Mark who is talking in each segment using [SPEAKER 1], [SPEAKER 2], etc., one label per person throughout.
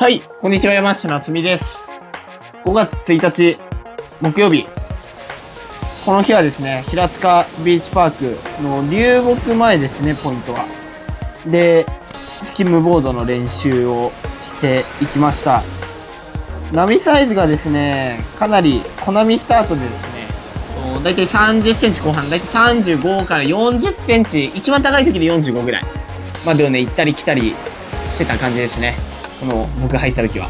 [SPEAKER 1] はい、こんにちは、山下夏美です。5月1日、木曜日。この日はですね、平塚ビーチパークの流木前ですね、ポイントは。で、スキムボードの練習をしていきました。波サイズがですね、かなり小波スタートでですね、だいたい30センチ後半、だいたい35から40センチ、一番高い時で45ぐらいまでをね、行ったり来たりしてた感じですね。この僕入った時は。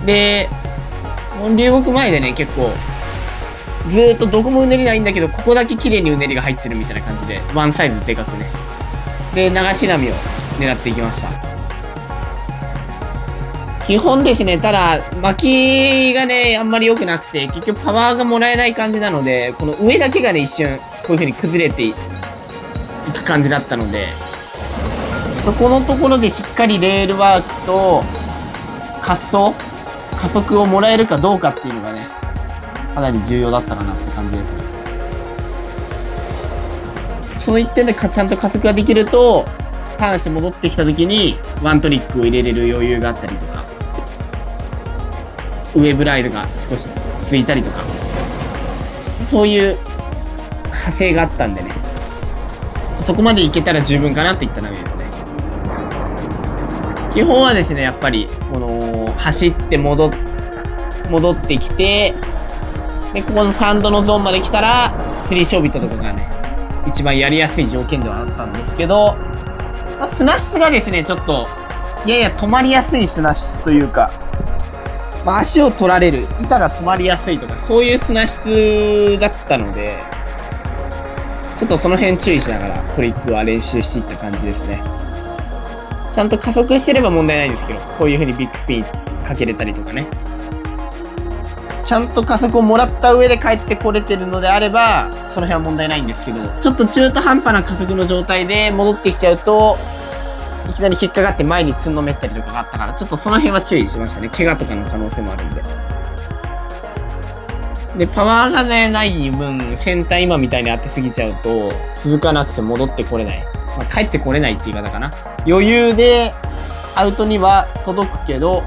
[SPEAKER 1] で、流木前でね、結構、ずーっとどこもうねりないんだけど、ここだけ綺麗にうねりが入ってるみたいな感じで、ワンサイズでかくね。で、流し波を狙っていきました。基本ですね、ただ、巻きがね、あんまり良くなくて、結局パワーがもらえない感じなので、この上だけがね、一瞬、こういう風に崩れていく感じだったので、そこのところでしっかりレールワークと加速をもらえるかどうかっていうのがね、かなり重要だったかなって感じですね。その一点でちゃんと加速ができると、ターンして戻ってきた時にワントリックを入れれる余裕があったりとか、ウェブライドが少しついたりとか、そういう派生があったんでね、そこまでいけたら十分かなっていった波ですね。基本はですね、やっぱり、走って戻ってきて、で、ここのサンドのゾーンまで来たら、スリーショービットとかがね、一番やりやすい条件ではあったんですけど、砂質がですね、ちょっと、やや止まりやすい砂質というか、足を取られる、板が止まりやすいとか、そういう砂質だったので、ちょっとその辺注意しながらトリックは練習していった感じですね。ちゃんと加速してれば問題ないんですけど、こういう風にビッグスピンかけれたりとかね。ちゃんと加速をもらった上で帰ってこれてるのであれば、その辺は問題ないんですけど、ちょっと中途半端な加速の状態で戻ってきちゃうと、いきなり引っかかって前につんのめったりとかがあったから、ちょっとその辺は注意しましたね。怪我とかの可能性もあるんで。で、パワーがね、ない分、先端今みたいに当てすぎちゃうと、続かなくて戻ってこれない。帰ってこれないって言い方かな。余裕でアウトには届くけど、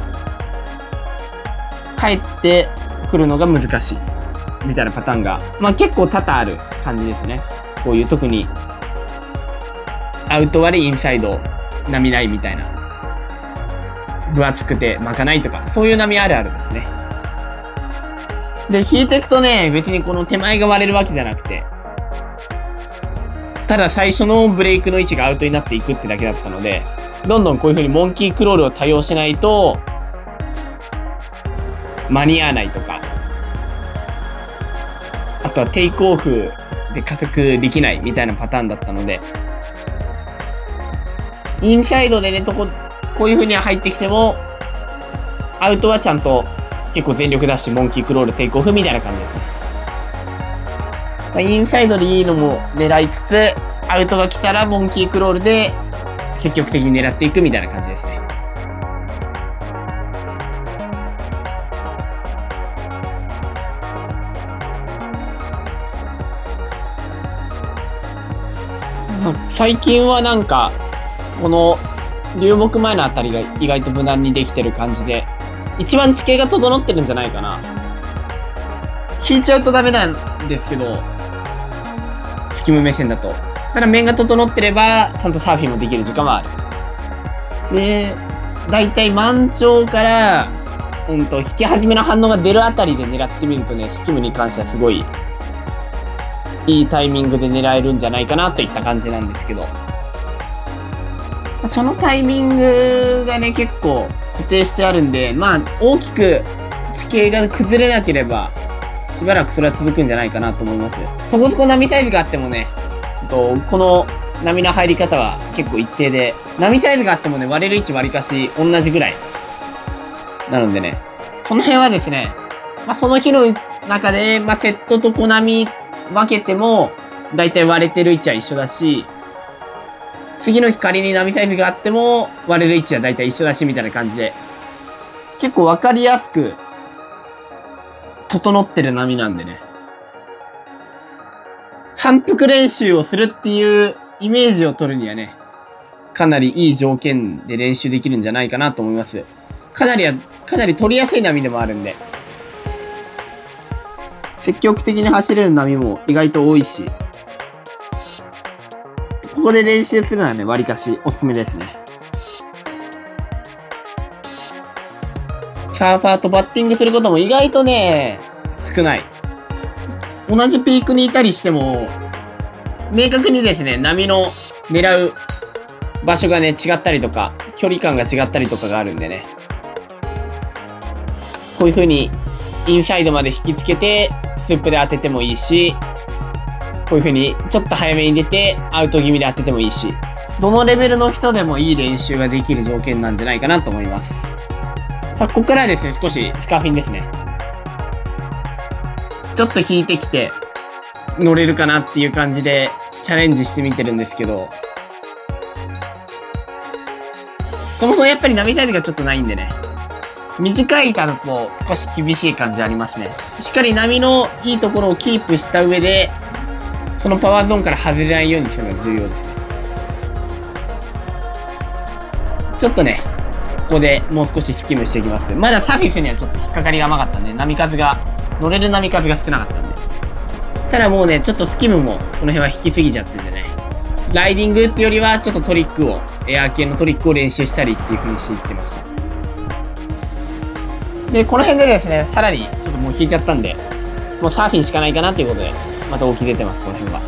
[SPEAKER 1] 帰ってくるのが難しい。みたいなパターンが、結構多々ある感じですね。こういう特に、アウト割りインサイド、波ないみたいな。分厚くて巻かないとか、そういう波あるあるですね。で、引いていくとね、別にこの手前が割れるわけじゃなくて、ただ最初のブレイクの位置がアウトになっていくってだけだったので、どんどんこういう風にモンキークロールを多用しないと、間に合わないとか、あとはテイクオフで加速できないみたいなパターンだったので、インサイドでね、こういう風に入ってきても、アウトはちゃんと結構全力出してモンキークロールテイクオフみたいな感じですね。インサイドでいいのも狙いつつ、アウトが来たらモンキークロールで積極的に狙っていくみたいな感じですね。最近はなんか、この流木前のあたりが意外と無難にできてる感じで、一番地形が整ってるんじゃないかな。引いちゃうとダメなんですけど、スキム目線だと。ただ面が整ってれば、ちゃんとサーフィンもできる時間はある。で、だいたい満潮から、引き始めの反応が出るあたりで狙ってみるとね、スキムに関してはすごい、いいタイミングで狙えるんじゃないかなといった感じなんですけど。そのタイミングがね、結構固定してあるんで、大きく地形が崩れなければ、しばらくそれは続くんじゃないかなと思います。そこそこ波サイズがあってもね、この波の入り方は結構一定で、波サイズがあってもね、割れる位置割りかし同じぐらい。なのでね、その辺はですね、その日の中で、セットと小波分けても、だいたい割れてる位置は一緒だし、次の日仮に波サイズがあっても、割れる位置はだいたい一緒だし、みたいな感じで、結構わかりやすく、整ってる波なんでね。反復練習をするっていうイメージを取るにはね、かなりいい条件で練習できるんじゃないかなと思います。かなり取りやすい波でもあるんで、積極的に走れる波も意外と多いし、ここで練習するのはね、割かしおすすめですね。サーファーとバッティングすることも意外とね、少ない。同じピークにいたりしても、明確にですね、波の狙う場所がね、違ったりとか、距離感が違ったりとかがあるんでね。こういう風にインサイドまで引きつけて、スープで当ててもいいし、こういう風にちょっと早めに出て、アウト気味で当ててもいいし、どのレベルの人でもいい練習ができる条件なんじゃないかなと思います。さあ、ここからですね、少しスカーフィンですね。ちょっと引いてきて、乗れるかなっていう感じでチャレンジしてみてるんですけど、そもそもやっぱり波サイズがちょっとないんでね、短い板だと少し厳しい感じありますね。しっかり波のいいところをキープした上で、そのパワーゾーンから外れないようにするのが重要ですね。ちょっとね、ここでもう少しスキムしていきます。まだサーフィスにはちょっと引っかかりが甘かったんで、乗れる波数が少なかったんで。ただもうね、ちょっとスキムもこの辺は引きすぎちゃっててね、ライディングってよりはちょっとトリックを、エアー系のトリックを練習したりっていう風にしていってました。で、この辺でですね、さらにちょっともう引いちゃったんで、もうサーフィンしかないかなということで、また沖出てます、この辺は。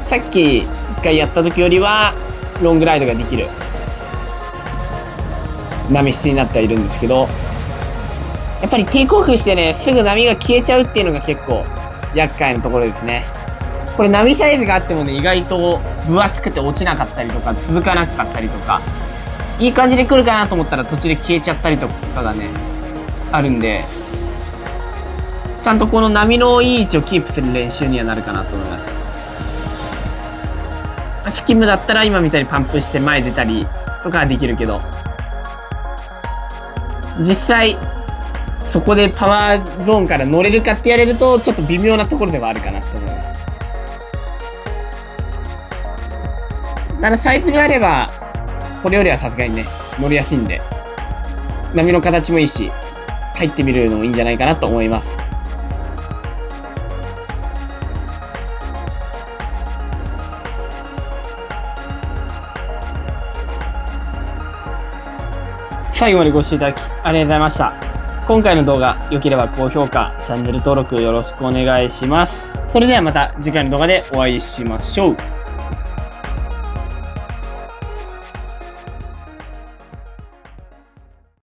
[SPEAKER 1] さっき一回やった時よりは、ロングライドができる波質になってはいるんですけど、やっぱりテイクオフしてね、すぐ波が消えちゃうっていうのが結構厄介なところですね。これ波サイズがあってもね、意外と分厚くて落ちなかったりとか、続かなかったりとか、いい感じで来るかなと思ったら途中で消えちゃったりとかがね、あるんで、ちゃんとこの波のいい位置をキープする練習にはなるかなと思います。スキムだったら今みたいにパンプして前出たりとかはできるけど、実際そこでパワーゾーンから乗れるかってやれるとちょっと微妙なところではあるかなと思います。ただサイズがあればこれよりはさすがにね乗りやすいんで、波の形もいいし入ってみるのもいいんじゃないかなと思います。最後までご視聴いただきありがとうございました。今回の動画良ければ高評価、チャンネル登録よろしくお願いします。それではまた次回の動画でお会いしましょう。